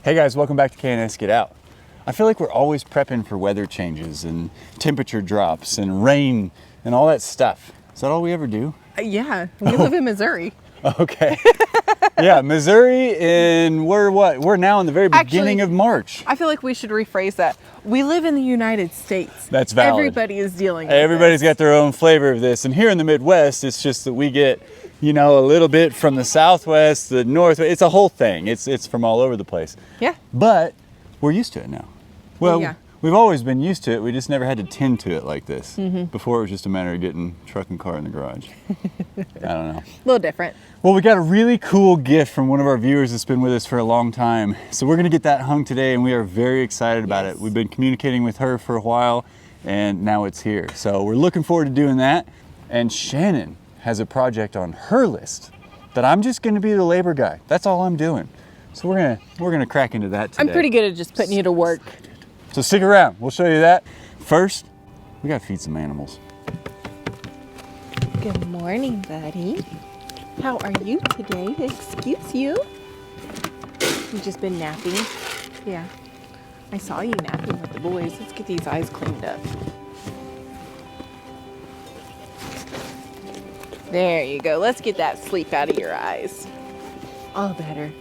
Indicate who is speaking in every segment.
Speaker 1: Hey guys, welcome back to K&S Get Out. I feel like we're always prepping for weather changes and temperature drops and rain and all that stuff. Is that all we ever do?
Speaker 2: Yeah, we live in Missouri.
Speaker 1: Okay. Yeah, Missouri, and we're now in the very beginning of March.
Speaker 2: I feel like we should rephrase that. We live in the United States.
Speaker 1: That's valid.
Speaker 2: Everybody is dealing with
Speaker 1: Everybody's
Speaker 2: this.
Speaker 1: got their own flavor of this. And here in the Midwest, it's just that we get, a little bit from the Southwest, the Northwest. It's a whole thing. It's from all over the place.
Speaker 2: Yeah.
Speaker 1: But we're used to it now. Well,
Speaker 2: yeah.
Speaker 1: We've always been used to it. We just never had to tend to it like this. Before it was just a matter of getting truck and car in the garage. I don't know.
Speaker 2: A little different.
Speaker 1: Well, we got a really cool gift from one of our viewers that's been with us for a long time. So we're gonna get that hung today, and we are very excited about it. We've been communicating with her for a while, and now it's here. So we're looking forward to doing that. And Shannon has a project on her list that I'm just gonna be the labor guy. That's all I'm doing. So we're gonna crack into that today.
Speaker 2: I'm pretty good at just putting you to work.
Speaker 1: So stick around, we'll show you that. First, we gotta feed some animals.
Speaker 2: Good morning, buddy. How are you today? Excuse you. You've just been napping. Yeah. I saw you napping with the boys. Let's get these eyes cleaned up. There you go. Let's get that sleep out of your eyes. All better.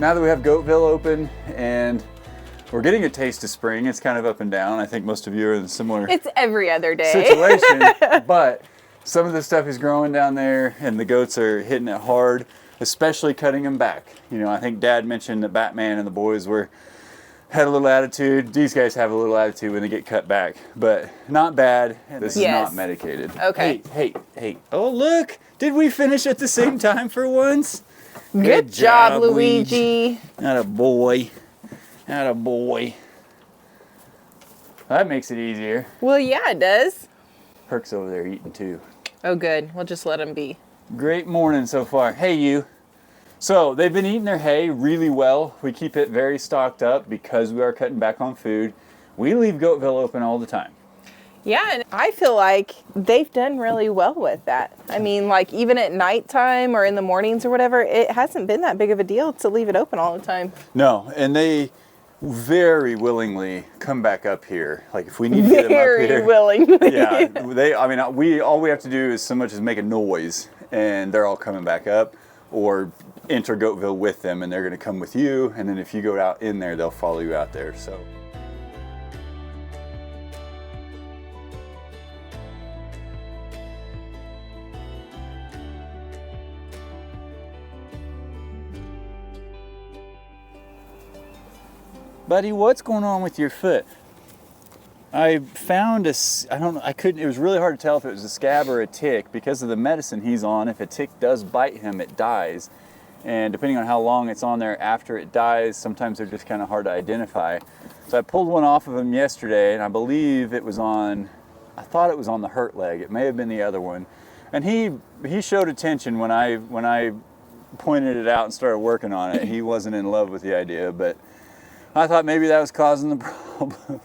Speaker 1: Now that we have Goatville open and we're getting a taste of spring, it's kind of up and down. I think most of you are in a similar
Speaker 2: It's every other day.
Speaker 1: situation, but some of the stuff is growing down there and the goats are hitting it hard, especially cutting them back. I think Dad mentioned that Batman and the boys had a little attitude. These guys have a little attitude when they get cut back, but not bad. This is not medicated.
Speaker 2: Okay.
Speaker 1: Hey. Oh, look, did we finish at the same time for once?
Speaker 2: Good job, Luigi.
Speaker 1: Atta boy. That makes it easier.
Speaker 2: Well, yeah, it does.
Speaker 1: Herc's over there eating too.
Speaker 2: Oh, good. We'll just let him be.
Speaker 1: Great morning so far. Hey, you. So they've been eating their hay really well. We keep it very stocked up because we are cutting back on food. We leave Goatville open all the time.
Speaker 2: Yeah, and I feel like they've done really well with that. I mean, like even at nighttime or in the mornings or whatever, it hasn't been that big of a deal to leave it open all the time.
Speaker 1: No, and they very willingly come back up here. Like if we need to get them up here.
Speaker 2: Very willingly.
Speaker 1: Yeah, all we have to do is so much as make a noise and they're all coming back up, or enter Goatville with them and they're gonna come with you, and then if you go out in there, they'll follow you out there, so. Buddy, what's going on with your foot? I found it was really hard to tell if it was a scab or a tick because of the medicine he's on. If a tick does bite him, it dies. And depending on how long it's on there after it dies, sometimes they're just kind of hard to identify. So I pulled one off of him yesterday, and I believe I thought it was on the hurt leg. It may have been the other one. And he showed attention when I pointed it out and started working on it. He wasn't in love with the idea, but I thought maybe that was causing the problem.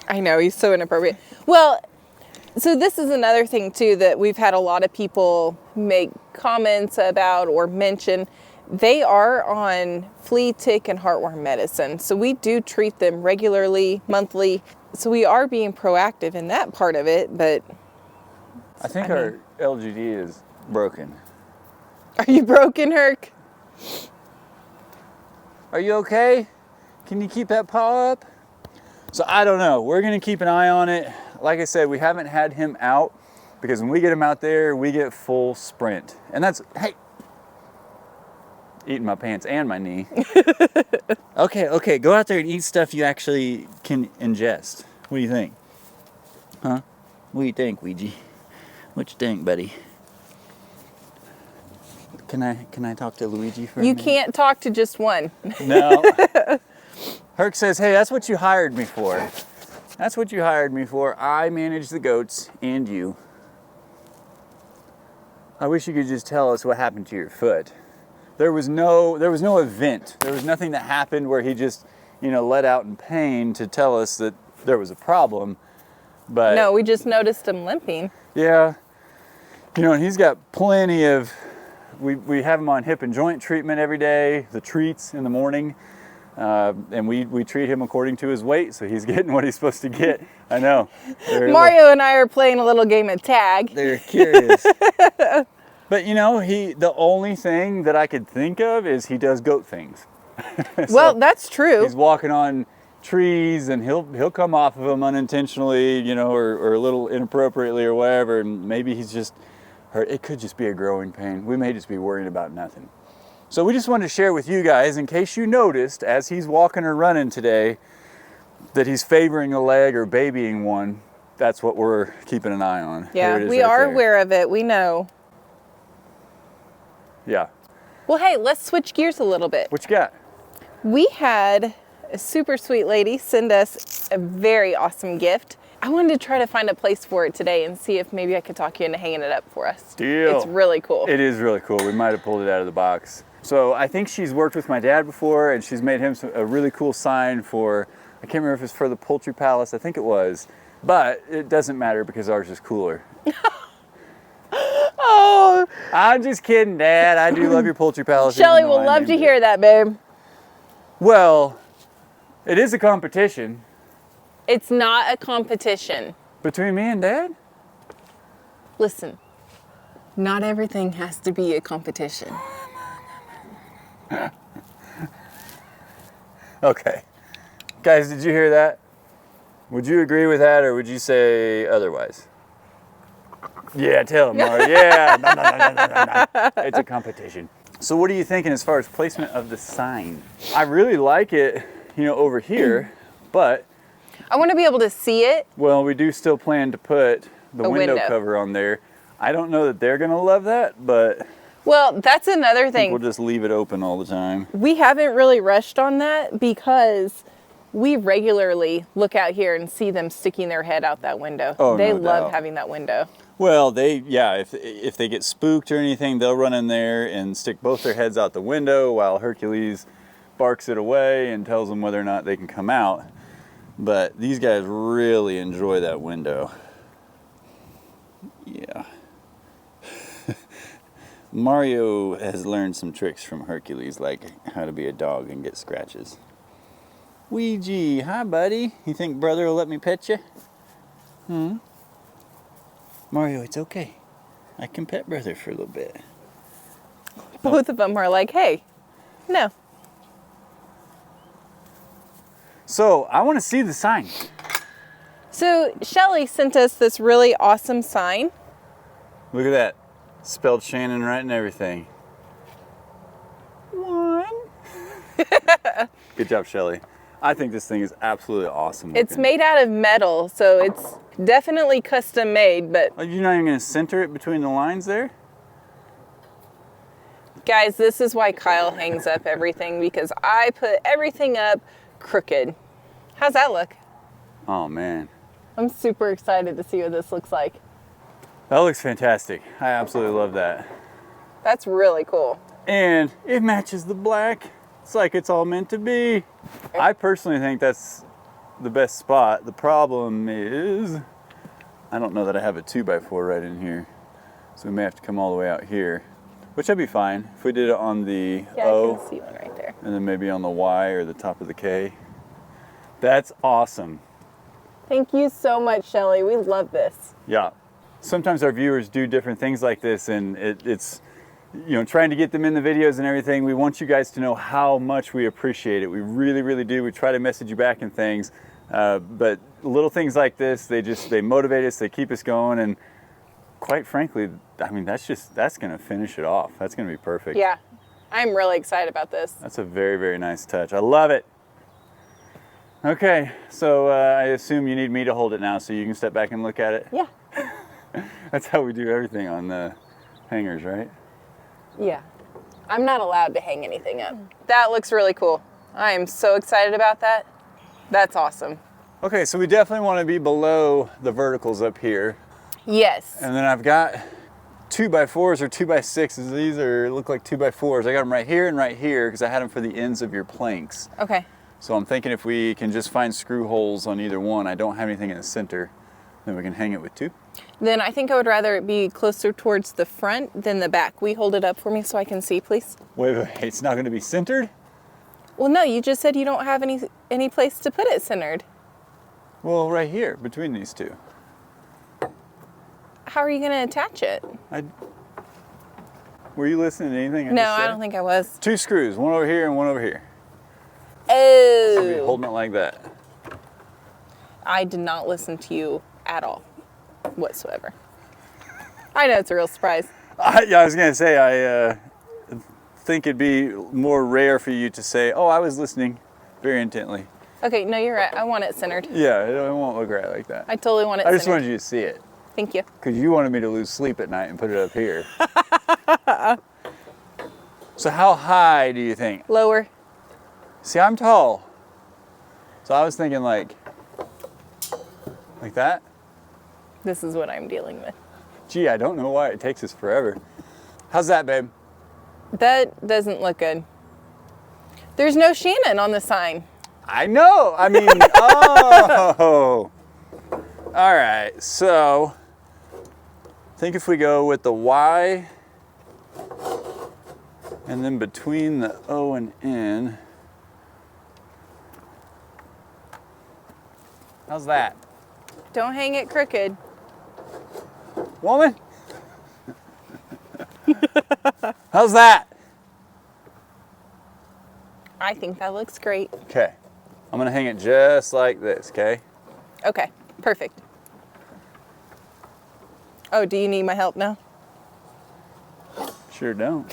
Speaker 2: I know, he's so inappropriate. Well, so this is another thing too that we've had a lot of people make comments about or mention. They are on flea, tick, and heartworm medicine. So we do treat them regularly, monthly. So we are being proactive in that part of it, but
Speaker 1: I think our LGD is broken.
Speaker 2: Are you broken, Herc?
Speaker 1: Are you okay? Can you keep that paw up? So I don't know. We're gonna keep an eye on it. like I said, we haven't had him out because when we get him out there, we get full sprint. And that's, hey, eating my pants and my knee. Okay, go out there and eat stuff you actually can ingest. What do you think? Huh? What do you think, Ouija? What you think, buddy? Can I talk to Luigi for a minute?
Speaker 2: You can't talk to just one.
Speaker 1: No. Herc says, hey, that's what you hired me for. That's what you hired me for. I manage the goats and you. I wish you could just tell us what happened to your foot. There was no event. There was nothing that happened where he just, let out in pain to tell us that there was a problem. But
Speaker 2: No, we just noticed him limping.
Speaker 1: yeah, and he's got plenty of. We have him on hip and joint treatment every day. The treats in the morning. And we treat him according to his weight, so he's getting what he's supposed to get. I know.
Speaker 2: Mario and I are playing a little game of tag.
Speaker 1: They're curious. But the only thing that I could think of is he does goat things.
Speaker 2: Well, that's true.
Speaker 1: He's walking on trees and he'll come off of them unintentionally, or a little inappropriately or whatever, and maybe he's just hurt. It could just be a growing pain. We may just be worrying about nothing. So we just wanted to share with you guys, in case you noticed, as he's walking or running today, that he's favoring a leg or babying one. That's what we're keeping an eye on.
Speaker 2: Yeah, we are aware of it. We know.
Speaker 1: Yeah.
Speaker 2: Well, hey, let's switch gears a little bit.
Speaker 1: What you got?
Speaker 2: We had a super sweet lady send us a very awesome gift. I wanted to try to find a place for it today and see if maybe I could talk you into hanging it up for us.
Speaker 1: Deal.
Speaker 2: It's really cool.
Speaker 1: It is really cool. We might have pulled it out of the box. So I think she's worked with my dad before, and she's made him a really cool sign for, I can't remember if it's for the Poultry Palace, I think it was, but it doesn't matter because ours is cooler.
Speaker 2: Oh,
Speaker 1: I'm just kidding, Dad. I do love your Poultry Palace.
Speaker 2: Shelly will love to hear that, babe.
Speaker 1: Well, it is a competition.
Speaker 2: It's not a competition.
Speaker 1: Between me and Dad?
Speaker 2: Listen, not everything has to be a competition.
Speaker 1: Okay. Guys, did you hear that? Would you agree with that, or would you say otherwise? Yeah, tell him, Mara. Yeah. No. It's a competition. So what are you thinking as far as placement of the sign? I really like it, over here, but
Speaker 2: I want to be able to see it.
Speaker 1: well, we do still plan to put the
Speaker 2: A
Speaker 1: window
Speaker 2: window.
Speaker 1: cover on there. I don't know that they're going to love that, but
Speaker 2: Well, that's another thing.
Speaker 1: we'll just leave it open all the time.
Speaker 2: We haven't really rushed on that because we regularly look out here and see them sticking their head out that window.
Speaker 1: Oh,
Speaker 2: they
Speaker 1: no
Speaker 2: love
Speaker 1: doubt.
Speaker 2: having that window.
Speaker 1: Well, if they get spooked or anything, they'll run in there and stick both their heads out the window while Hercules barks it away and tells them whether or not they can come out. But these guys really enjoy that window. Yeah. Mario has learned some tricks from Hercules, like how to be a dog and get scratches. Ouija, hi buddy. You think brother will let me pet you? Mario, it's okay. I can pet brother for a little bit.
Speaker 2: Both of them are like, hey, no.
Speaker 1: So, I want to see the sign.
Speaker 2: So Shelly sent us this really awesome sign.
Speaker 1: Look at that. Spelled Shannon right and everything. One. Good job, Shelly. I think this thing is absolutely awesome.
Speaker 2: It's
Speaker 1: looking.
Speaker 2: made out of metal, so it's definitely custom made, but
Speaker 1: Oh, you're not even going to center it between the lines there?
Speaker 2: guys, this is why Kyle hangs up everything, because I put everything up crooked. How's that look?
Speaker 1: Oh, man.
Speaker 2: I'm super excited to see what this looks like.
Speaker 1: That looks fantastic. I absolutely love that.
Speaker 2: That's really cool.
Speaker 1: And it matches the black. It's like it's all meant to be. I personally think that's the best spot. The problem is, I don't know that I have a 2x4 right in here. So we may have to come all the way out here, which would be fine if we did it on the
Speaker 2: Yeah, I
Speaker 1: O
Speaker 2: can see one right there.
Speaker 1: and then maybe on the Y or the top of the K. That's awesome.
Speaker 2: Thank you so much, Shelly. We love this.
Speaker 1: Yeah. Sometimes our viewers do different things like this, and it's, trying to get them in the videos and everything. We want you guys to know how much we appreciate it. We really, really do. We try to message you back and things, But little things like this, they motivate us, they keep us going, and quite frankly, I mean, that's going to finish it off. That's going to be perfect.
Speaker 2: Yeah, I'm really excited about this.
Speaker 1: That's a very, very nice touch. I love it. Okay, so I assume you need me to hold it now so you can step back and look at it?
Speaker 2: Yeah.
Speaker 1: That's how we do everything on the hangers, right?
Speaker 2: Yeah. I'm not allowed to hang anything up. That looks really cool. I am so excited about that. That's awesome.
Speaker 1: Okay, so we definitely want to be below the verticals up here.
Speaker 2: Yes.
Speaker 1: And then I've got 2x4s or 2x6s. These look like 2x4s. I got them right here and right here because I had them for the ends of your planks.
Speaker 2: Okay.
Speaker 1: So I'm thinking if we can just find screw holes on either one, I don't have anything in the center, then we can hang it with two.
Speaker 2: Then I think I would rather it be closer towards the front than the back. Will you hold it up for me so I can see, please?
Speaker 1: Wait, it's not going to be centered?
Speaker 2: Well, no, you just said you don't have any place to put it centered.
Speaker 1: Well, right here, between these two.
Speaker 2: How are you going to attach it?
Speaker 1: Were you listening to anything I
Speaker 2: No,
Speaker 1: just said?
Speaker 2: I don't think I was.
Speaker 1: 2 screws, one over here and one over here.
Speaker 2: Oh.
Speaker 1: Be holding it like that.
Speaker 2: I did not listen to you at all, whatsoever. I know it's a real surprise.
Speaker 1: Yeah, I was going to say, I think it'd be more rare for you to say, oh, I was listening very intently.
Speaker 2: Okay, no, you're right. I want it centered.
Speaker 1: Yeah, it won't look right like that.
Speaker 2: I totally want it
Speaker 1: I
Speaker 2: centered.
Speaker 1: just wanted you to see it.
Speaker 2: Thank you.
Speaker 1: Because you wanted me to lose sleep at night and put it up here. So how high do you think?
Speaker 2: Lower.
Speaker 1: See, I'm tall. So I was thinking like that.
Speaker 2: This is what I'm dealing with.
Speaker 1: Gee, I don't know why it takes us forever. How's that, babe?
Speaker 2: That doesn't look good. There's no Shannon on the sign.
Speaker 1: I know. I mean, oh. All right. So I think if we go with the Y and then between the O and N. How's that?
Speaker 2: Don't hang it crooked.
Speaker 1: Woman? How's that?
Speaker 2: I think that looks great.
Speaker 1: Okay. I'm going to hang it just like this, okay?
Speaker 2: Okay, perfect. Oh, do you need my help now?
Speaker 1: Sure don't.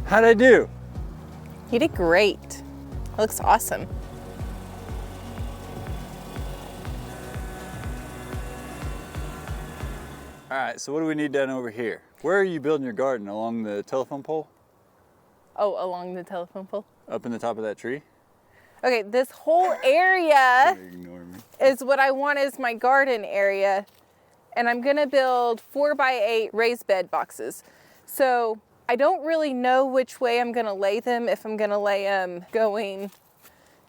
Speaker 1: How'd I do?
Speaker 2: You did great. It looks awesome.
Speaker 1: All right, so what do we need done over here? Where are you building your garden? Along the telephone pole?
Speaker 2: Oh, along the telephone pole?
Speaker 1: Up in the top of that tree?
Speaker 2: Okay, this whole area
Speaker 1: Ignore me.
Speaker 2: is what I want as my garden area. And I'm gonna build 4x8 raised bed boxes. So I don't really know which way I'm gonna lay them, if I'm gonna lay them going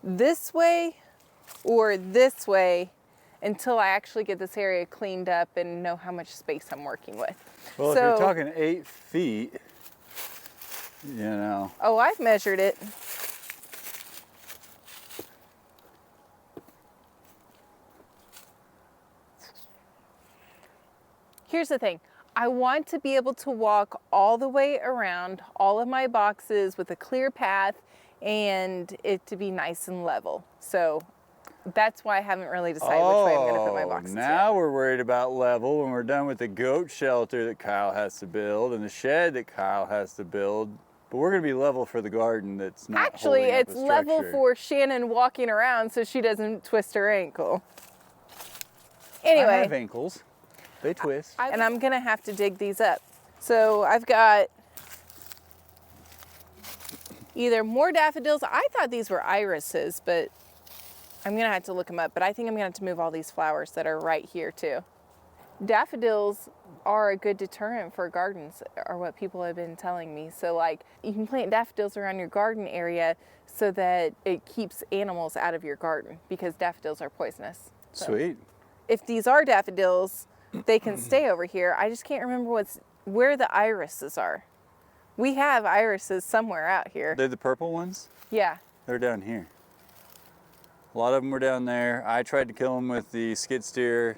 Speaker 2: this way or this way until I actually get this area cleaned up and know how much space I'm working with.
Speaker 1: Well,
Speaker 2: so,
Speaker 1: if you're talking 8 feet, you know.
Speaker 2: Oh, I've measured it. Here's the thing. I want to be able to walk all the way around all of my boxes with a clear path and it to be nice and level. So that's why I haven't really decided which way I'm going to put my boxes.
Speaker 1: Now we're worried about level when we're done with the goat shelter that Kyle has to build and the shed that Kyle has to build. But we're going to be level for the garden that's not
Speaker 2: Actually,
Speaker 1: holding up
Speaker 2: it's
Speaker 1: the
Speaker 2: level
Speaker 1: structure.
Speaker 2: for Shannon walking around so she doesn't twist her ankle. Anyway.
Speaker 1: I have ankles. They twist.
Speaker 2: And I'm gonna have to dig these up. So I've got either more daffodils. I thought these were irises, but I'm gonna have to look them up. But I think I'm gonna have to move all these flowers that are right here too. Daffodils are a good deterrent for gardens, are what people have been telling me. So like you can plant daffodils around your garden area so that it keeps animals out of your garden because daffodils are poisonous. So
Speaker 1: Sweet.
Speaker 2: if these are daffodils, they can stay over here. I just can't remember where the irises are. We have irises somewhere out here.
Speaker 1: They're the purple ones?
Speaker 2: Yeah.
Speaker 1: They're down here. A lot of them were down there. I tried to kill them with the skid steer.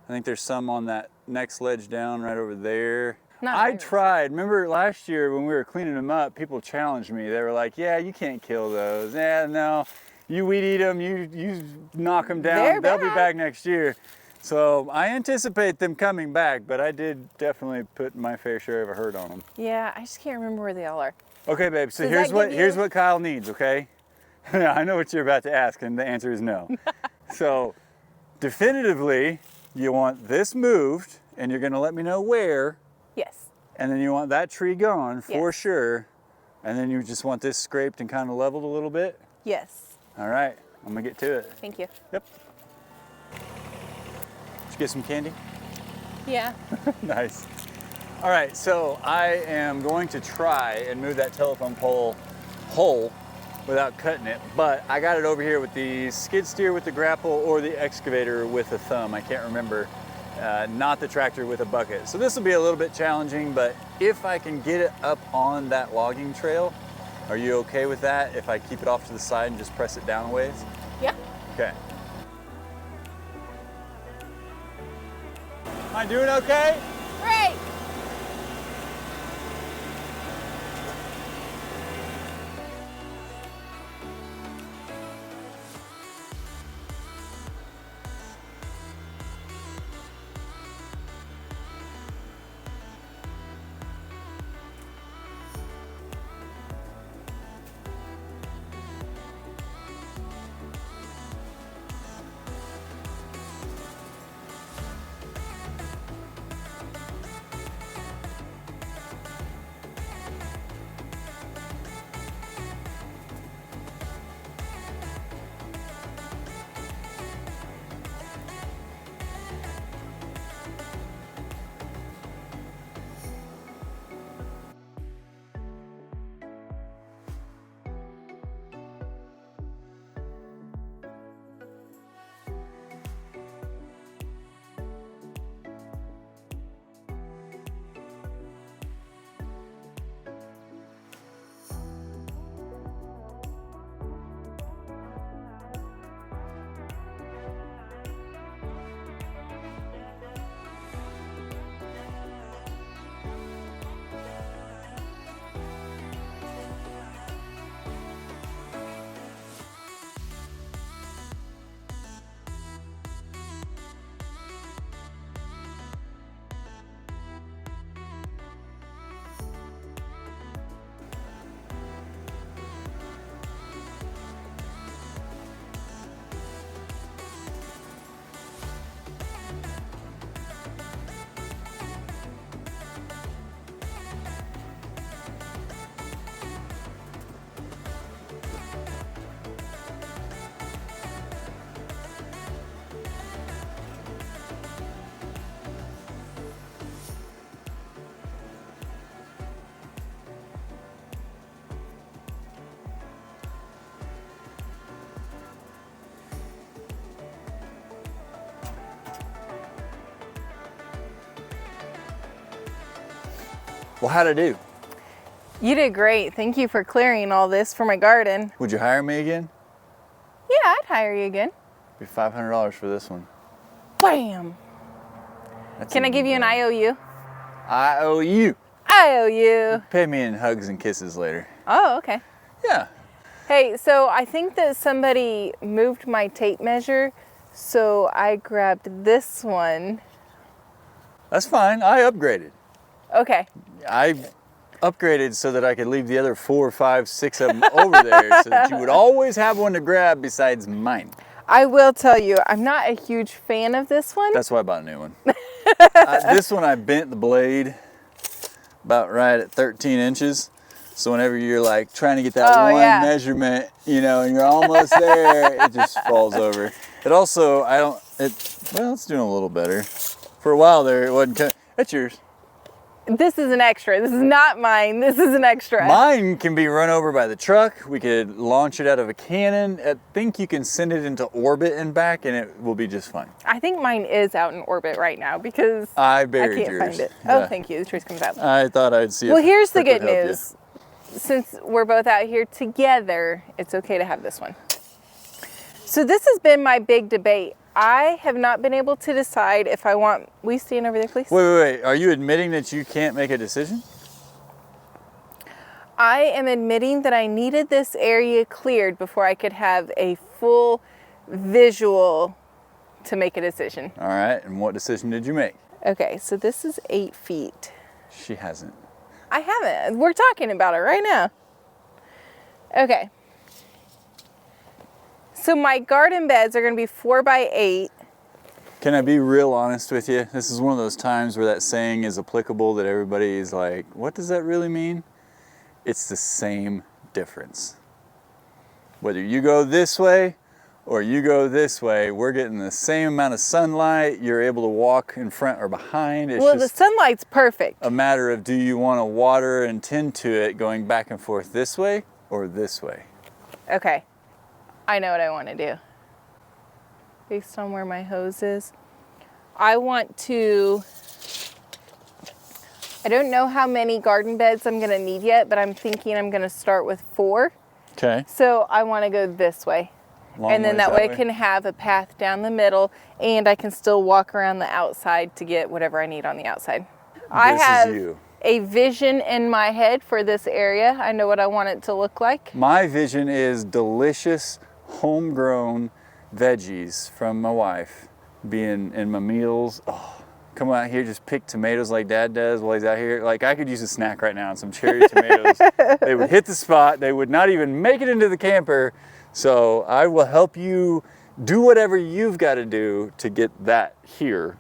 Speaker 1: I think there's some on that next ledge down right over there. I tried. Remember last year when we were cleaning them up, people challenged me. They were like, yeah, you can't kill those. Yeah, no, you weed eat them, you knock them down. They'll be back next year. So I anticipate them coming back, but I did definitely put my fair share of a hurt on them.
Speaker 2: Yeah, I just can't remember where they all are.
Speaker 1: Okay, babe, so here's what Kyle needs, okay? I know what you're about to ask, and the answer is no. So definitively, you want this moved, and you're gonna let me know where.
Speaker 2: Yes.
Speaker 1: And then you want that tree gone for
Speaker 2: Yes.
Speaker 1: sure. And then you just want this scraped and kind of leveled a little bit.
Speaker 2: Yes.
Speaker 1: All right, I'm gonna get to it.
Speaker 2: Thank you.
Speaker 1: Yep. Did you get some candy?
Speaker 2: Yeah.
Speaker 1: Nice. All right, so I am going to try and move that telephone pole whole without cutting it, but I got it over here with the skid steer with the grapple or the excavator with a thumb. I can't remember. Not the tractor with a bucket. So this will be a little bit challenging, but if I can get it up on that logging trail, are you okay with that if I keep it off to the side and just press it down a ways?
Speaker 2: Yeah.
Speaker 1: Okay. Am I doing okay?
Speaker 2: Great.
Speaker 1: Well, how'd I do?
Speaker 2: You did great. Thank you for clearing all this for my garden.
Speaker 1: Would you hire me again?
Speaker 2: Yeah, I'd hire you again.
Speaker 1: It'd be $500 for this one.
Speaker 2: Bam. Can I give you an IOU?
Speaker 1: I owe you.
Speaker 2: IOU.
Speaker 1: Pay me in hugs and kisses later.
Speaker 2: Oh, okay.
Speaker 1: Yeah.
Speaker 2: Hey, so I think that somebody moved my tape measure, so I grabbed this one.
Speaker 1: That's fine. I upgraded.
Speaker 2: Okay.
Speaker 1: I upgraded so that I could leave the other 4, 5, 6 of them over there so that you would always have one to grab besides mine.
Speaker 2: I will tell you, I'm not a huge fan of this one.
Speaker 1: That's why I bought a new one. This one I bent the blade about right at 13 inches. So whenever you're like trying to get that one measurement, you know, and you're almost there, it just falls over. It also, well, it's doing a little better. For a while there, it wasn't, that's yours.
Speaker 2: This is an extra. This is not mine. This is an extra.
Speaker 1: Mine can be run over by the truck. We could launch it out of a cannon. I think you can send it into orbit and back, and it will be just fine.
Speaker 2: I think mine is out in orbit right now because
Speaker 1: I buried
Speaker 2: can't
Speaker 1: yours.
Speaker 2: find it.
Speaker 1: Yeah.
Speaker 2: Oh, thank you. The trace comes out.
Speaker 1: I thought I'd see.
Speaker 2: Well,
Speaker 1: if
Speaker 2: here's the
Speaker 1: that could
Speaker 2: good
Speaker 1: help you.
Speaker 2: news. Since we're both out here together, it's okay to have this one. So this has been my big debate. I have not been able to decide if I want, will you stand over there, please?
Speaker 1: Wait. Are you admitting that you can't make a decision?
Speaker 2: I am admitting that I needed this area cleared before I could have a full visual to make a decision.
Speaker 1: All right, and what decision did you make?
Speaker 2: Okay, so this is 8 feet.
Speaker 1: She hasn't.
Speaker 2: I haven't. We're talking about it right now. Okay. So my garden beds are going to be 4 by 8.
Speaker 1: Can I be real honest with you? This is one of those times where that saying is applicable that everybody is like, what does that really mean? It's the same difference. Whether you go this way or you go this way, we're getting the same amount of sunlight. You're able to walk in front or behind. It's
Speaker 2: Well, the
Speaker 1: just
Speaker 2: sunlight's perfect.
Speaker 1: a matter of, do you want to water and tend to it going back and forth this way or this way?
Speaker 2: Okay. I know what I want to do. Based on where my hose is. I want to, I don't know how many garden beds I'm going to need yet, but I'm thinking I'm going to start with 4.
Speaker 1: Okay.
Speaker 2: So I want to go this way.
Speaker 1: Long
Speaker 2: And then
Speaker 1: ways
Speaker 2: that way I can have a path down the middle and I can still walk around the outside to get whatever I need on the outside. I
Speaker 1: This is
Speaker 2: have
Speaker 1: you.
Speaker 2: a vision in my head for this area. I know what I want it to look like.
Speaker 1: My vision is delicious, homegrown veggies from my wife being in my meals. Oh, come out here, just pick tomatoes like Dad does while he's out here. Like, I could use a snack right now and some cherry tomatoes. They would hit the spot. They would not even make it into the camper. So I will help you do whatever you've got to do to get that here.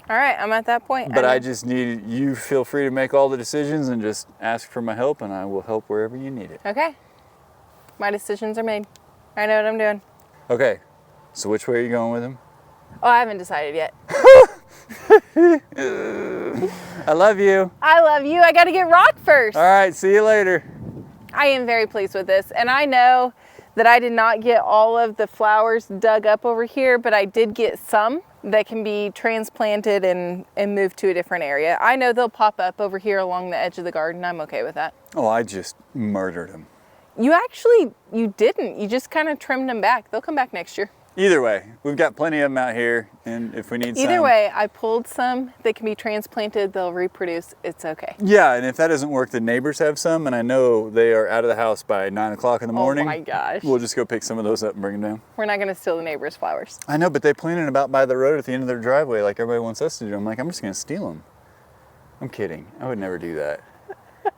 Speaker 2: All right, I'm at that point.
Speaker 1: But I just need you, feel free to make all the decisions and just ask for my help, and I will help wherever you need it.
Speaker 2: Okay. My decisions are made. I know what I'm doing.
Speaker 1: Okay, so which way are you going with him?
Speaker 2: Oh, I haven't decided yet.
Speaker 1: I love you.
Speaker 2: I love you. I got to get rocked first.
Speaker 1: All right, see you later.
Speaker 2: I am very pleased with this. And I know that I did not get all of the flowers dug up over here, but I did get some that can be transplanted and moved to a different area. I know they'll pop up over here along the edge of the garden. I'm okay with that.
Speaker 1: Oh, I just murdered him.
Speaker 2: You didn't. You just kind of trimmed them back. They'll come back next year.
Speaker 1: Either way, we've got plenty of them out here, and if we need some.
Speaker 2: Either way, I pulled some that can be transplanted. They'll reproduce. It's okay.
Speaker 1: Yeah, and if that doesn't work, the neighbors have some, and I know they are out of the house by 9 o'clock in the morning.
Speaker 2: Oh my gosh.
Speaker 1: We'll just go pick some of those up and bring them down.
Speaker 2: We're not going to steal the neighbor's flowers.
Speaker 1: I know, but they planted about by the road at the end of their driveway like everybody wants us to do. I'm like, I'm just going to steal them. I'm kidding. I would never do that.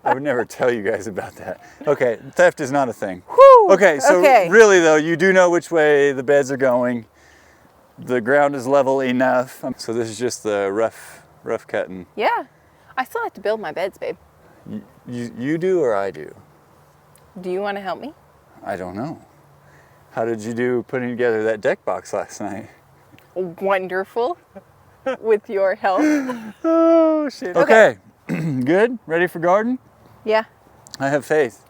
Speaker 1: I would never tell you guys about that. Okay, theft is not a thing.
Speaker 2: Whew,
Speaker 1: Okay, so
Speaker 2: okay.
Speaker 1: really though, you do know which way the beds are going. The ground is level enough. So this is just the rough cutting.
Speaker 2: Yeah. I still have to build my beds, babe.
Speaker 1: You do or I do?
Speaker 2: Do you want to help me?
Speaker 1: I don't know. How did you do putting together that deck box last night?
Speaker 2: Wonderful. With your help.
Speaker 1: Oh, shit. Okay. Good? Ready for garden?
Speaker 2: Yeah.
Speaker 1: I have faith.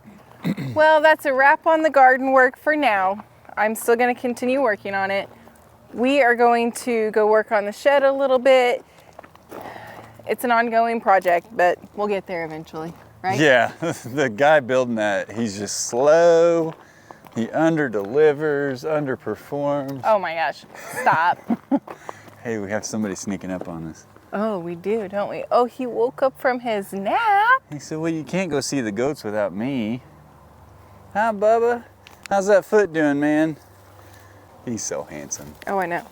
Speaker 2: Well, that's a wrap on the garden work for now. I'm still going to continue working on it. We are going to go work on the shed a little bit. It's an ongoing project, but we'll get there eventually, right?
Speaker 1: Yeah, the guy building that, he's just slow. He under-delivers, underperforms.
Speaker 2: Oh my gosh, stop.
Speaker 1: Hey, we have somebody sneaking up on us.
Speaker 2: Oh, we do, don't we? Oh, he woke up from his nap.
Speaker 1: He said, well, you can't go see the goats without me. Hi, Bubba. How's that foot doing, man? He's so handsome.
Speaker 2: Oh, I know.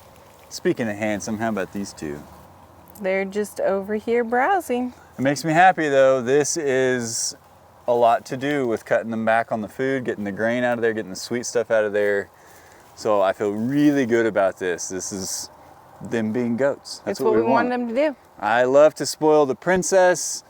Speaker 1: Speaking of handsome, how about these two?
Speaker 2: They're just over here browsing.
Speaker 1: It makes me happy, though. This is a lot to do with cutting them back on the food, getting the grain out of there, getting the sweet stuff out of there. So I feel really good about this. This is them being goats.
Speaker 2: That's what we want them to do.
Speaker 1: I love to spoil the princess,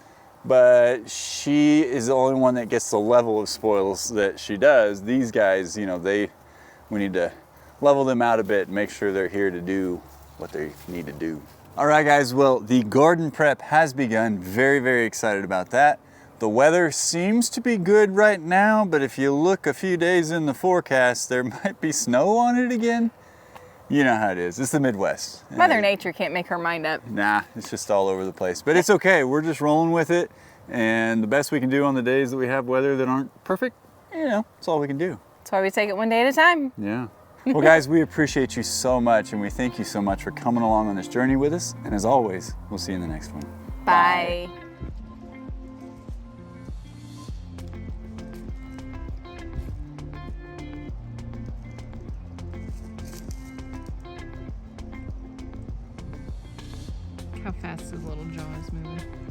Speaker 1: but she is the only one that gets the level of spoils that she does. These guys, you know, we need to level them out a bit and make sure they're here to do what they need to do. All right, guys, well, the garden prep has begun. Very, very excited about that. The weather seems to be good right now, but if you look a few days in the forecast, there might be snow on it again. You know how it is. It's the Midwest.
Speaker 2: Mother Nature can't make her mind up.
Speaker 1: Nah, it's just all over the place. But it's okay. We're just rolling with it. And the best we can do on the days that we have weather that aren't perfect, that's all we can do.
Speaker 2: That's why we take it one day at a time.
Speaker 1: Yeah. Well, guys, we appreciate you so much, and we thank you so much for coming along on this journey with us. And as always, we'll see you in the next one.
Speaker 2: Bye. How fast his little jaw is moving.